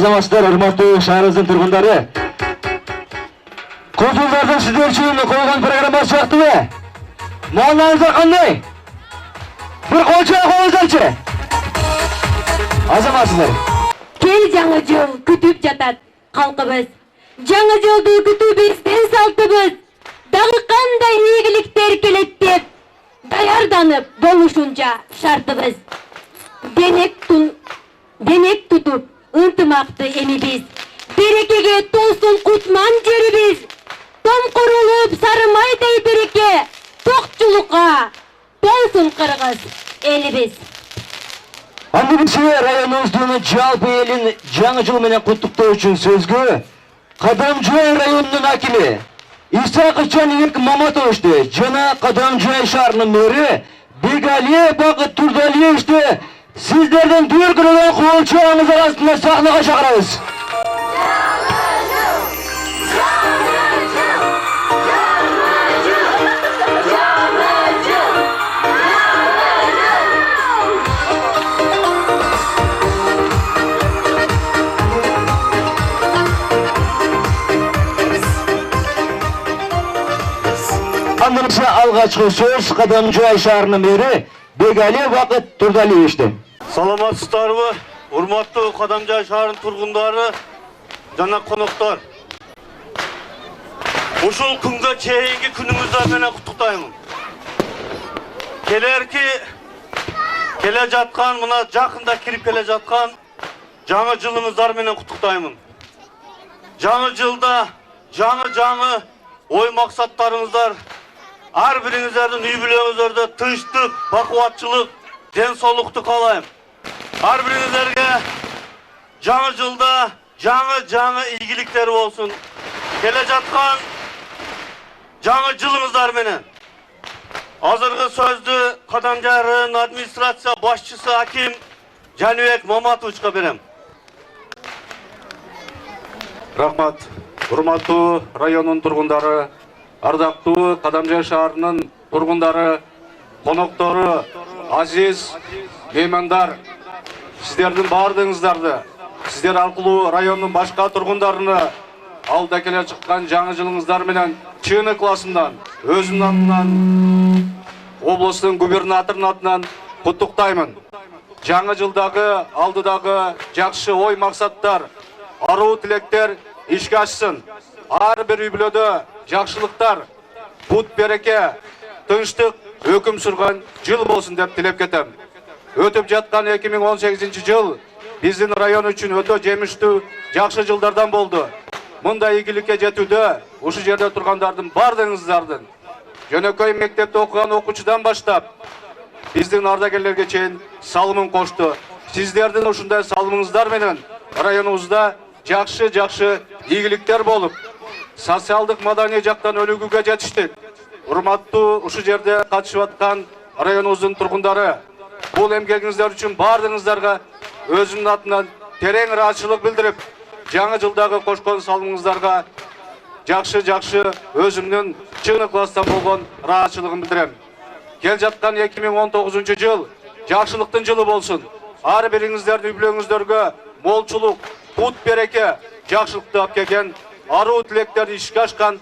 Азаматчылар, урматтуу шаарыбыздын тургундары. Консулдардын сиздер үчүн койгон программасы жактыбы? Маалыңыздар кандай? Bir kolçaya koyuyorlarçı. Azamatsızlar. Kel жаңы жыл күтүп жатат калкыбыз. Жаңы жылды күтүүбүздүн салтыбыз. Дагы кандай ийгиликтер келет деп даярданып болушунча шартыбыз. Денек тутуп ынтымакты эмибиз. Берекеге толсун кутман жерибиз. Том курулуп сарымайдай береке. Токчулукка толсун кыргыз элибиз. Андыбызчы районубуздун жалпы элин жаңы жыл менен куттуктоо үчүн сөзгө Кадамжай районунун акими Исаков Жаныбек Маматовичти жана Кадамжай шаарынын мери Бегали Бакыт Турдалиевичти сиздердин дүркүрөгөн коолчуңуз арасында сахнага чакырабыз. Андырса алгачкы сөз Кадамжай шаарынын мери Бегали Бакыт Турдалиевичти. Саламатсыздарбы, урматтуу Кадамжай шаарынын тургундары жана коноктор. Ушул күнгө чейинки күнүңүздөр менен куттуктаймын. Келе жаткан, мына жакында кирип келе жаткан жаңы жылыңыздар менен куттуктаймын. Жаңы жылда жаңы ой максаттарыңыздар, ар бириңиздердин үй бүлөңүздөрдө тынчтык, бакубатчылык, ден соолукту каалайм. Ар бириңиздерге жаңы жылда жаңы ийгиликтер болсун. Келе жаткан жаңы жылыңыздар менен. Азыркы сөздү Кадамжай районунун администрация башчысы аким Жаныбек Маматовичке берем. Рахмат. Урматтуу районунун тургундары, ардактуу Кадамжай шаарынын тургундары, коноктору, азиз меймандар, сиздердин баардыгыңыздарды, сиздер аркылуу райондун башка тургундарыны алда келе чыккан жаңы жылыңыздар менен чын ыкласымдан, өзүмдүн атымдан, облустун губернаторунун атынан куттуктаймын. Жаңы жылдагы алдыдагы жакшы ой максаттар, аруу тилектер ишке ашсын. Ар бир үй бүлөдө жакшылыктар, бут береке, тынчтык өкүм сүргөн жыл болсун деп тилеп кетем. Өтүп жаткан 2018-жыл биздин район үчүн өтө жемиштүү, жакшы жылдардан болду. Мындай ийгиликке жетүүдө ушу жерде тургандардын бардыгыңыздардын, жөнөкөй мектепте окуган окуучудан баштап биздин ардагерлерге чейин салымын кошту. Сиздердин ушундай салымыңыздар менен районубузда жакшы ийгиликтер болуп, социалдык маданий жактан өнүгүүгө жетиштик. Урматтуу ушу жерде катышып аткан районубуздун тургундары, бул эмгегиңиздер үчүн бардыгыңыздарга өзүмдүн атынан терең ыраазычылык билдирип, жаңы жылдагы кошкон салымыңыздарга жакшы өзүмдүн чын ыкластан болгон ыраазычылыгын билдирем. Кел жаткан 2019-жыл жакшылыктын жылы болсун. Ар бириңиздердин үй бүлөңүздөргө молчулук, бут береке, жакшылыкты алып келген, аруу тилектерди ишке ашкан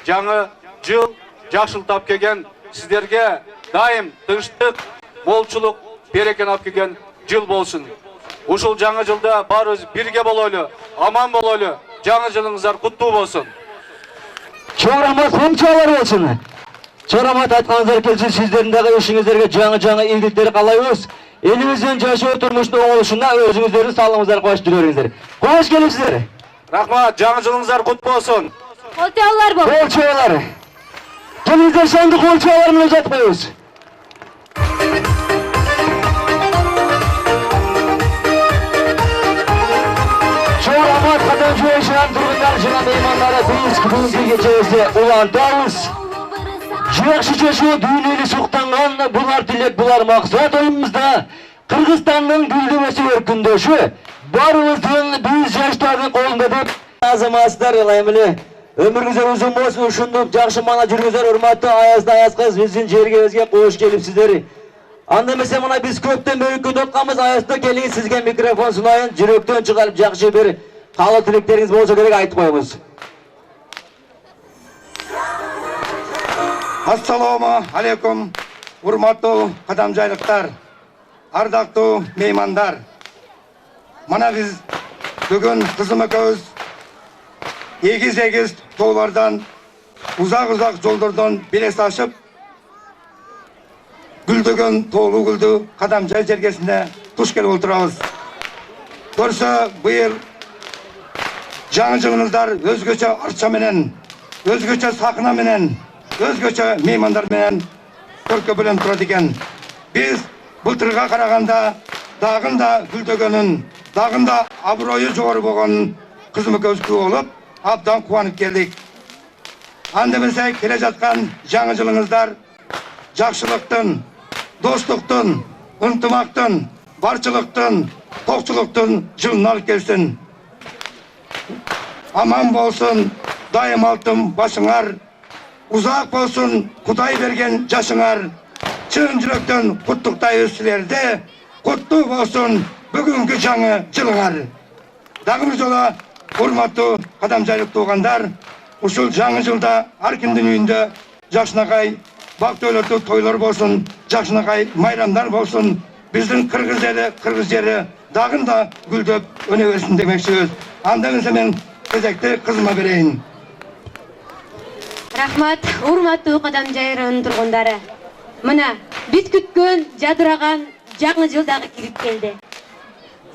жаңы жыл жакшылыкты алып келген, сиздерге дайым тынчтык, молчулук, берекени алып келген жыл болсун. Ушул жаңы жылда баарыбыз бирге бололу, аман бололу, жаңы жылыңыздар куттуу болсун. Чоң рахмат, кончалар болсун. Чоң рахмат айтканыңыздар келсин, сиздердин дагы ишиңиздерге жаңы ийгиликтер каалайбыз. Элибиздин жашоо турмуштун оңолушуна өзүңүздөрдүн салымыңыздарды коюп жүрөңүздөр. Кош келипсиздер. Рахмат, жаңы жылыңыздар куттуу болсун. Колчоолор бол. Колчоолор. Келиңиздер, санды колчоолор менен жатып коебуз. Чоң рахмат Кадамжай шаарынын тургундары жана меймандары, биз бүгүнкү кечебизде улантабыз. Жакшы жашоо дүйнөлүк суктанган, булар тилек, булар максат оюбузда Кыргызстандын гүлдөмөсү өркүндөшү баарыбыздын биз жаштардын колунда деп. Азаматсыздар, ылайым эле өмүрүңүздөр узун болсун, ушундук жакшы мана жүрүңүздөр. Урматтуу Аяз кыз, биздин жергебизге кош келипсиздер. Анда эмесе мына биз көптөн бери күтүп атканбыз. Аязда келиңиз, сизге микрофон сунайын, жүрөктөн чыгарып жакшы бир Каалоо тилектериңиз болсо керек айтып коюңуз. Ассаламу алейкум, урматтуу кадамжайлыктар, ардактуу меймандар. Мана биз бүгүн кызым экөөбүз эгиз тоолордон, узак жолдордон белес ашып, гүлдөгөн тоолуу гүлдү Кадамжай жергесине туш келип отурабыз. Көрсө быйыл жаңы жылыңыздар өзгөчө арча менен, өзгөчө сакына менен, өзгөчө меймандар менен көркөбөлөнүп турат экен. Биз былтырга караганда дагында гүлдөгөнүн, дагында аброю жогору болгонун кызым экөөбүз күбө болуп, абдан кубанып келдик. Анда эмесе келе жаткан жаңы жылыңыздар жакшылыктын, достуктун, ынтымактын, барчылыктын, токчулуктун жылына алып келсин. Аман болсун дайым алтын башыңар, узак болсун Кудай берген жашыңар. Чын жүрөктөн куттуктайбыз силерди, куттуу болсун бүгүнкү жаңы жылыңар. Дагы бир жолу урматтуу кадамжайлык туугандар, ушул жаңы жылда ар кимдин үйүндө жакшынакай бактылуу тойлор болсун, жакшынакай майрамдар болсун. Биздин кыргыз эли, кыргыз жери дагында гүлдөп өнө берсин демекчибиз. Анда эмесе мен кезекти кызыма берейин. Рахмат, урматтуу Кадамжай районунун тургундары. Мына биз күткөн жадыраган жаңы жыл дагы кирип келди.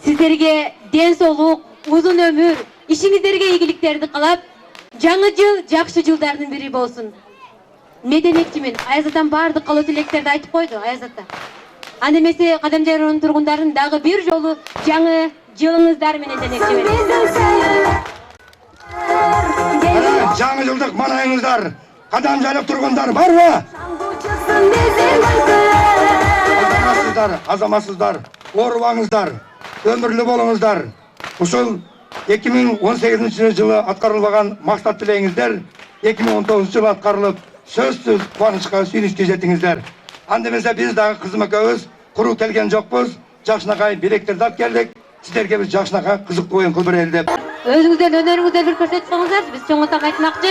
Сиздерге ден соолук, узун өмүр, ишиңиздерге ийгиликтерди каалап, жаңы жыл жакшы жылдардын бири болсун. Меденетчимин, Аяз атам баардык каалоо тилектерди айтып койду, Аяз ата. Анда эмесе Кадамжай районунун тургундарын дагы бир жолу жаңы жылыңыздар менен демекчимин. Жаңы жылдык манайыңыздар, кадамжайлык тургундар барбы? Азаматсыздар, оорубаңыздар, өмүрлүү болуңуздар. Ушул 2018 жылы аткарылбаган максат тилегиңиздер 2019 жылы аткарылып, сөзсүз кубанычка, сүйүнүчкө жеттиңиздер. Анда эмесе биз дагы кызым экөөбүз куру келген жокпуз, жакшынакай билектерди алып келдик. Сиздерге биз жакшынакай кызыктуу оюн кылып берели деп. Өзүңүздөн өнөрүңүздү бир көрсөтүп коюңуздар. Биз чоңойтуп айтмакчы,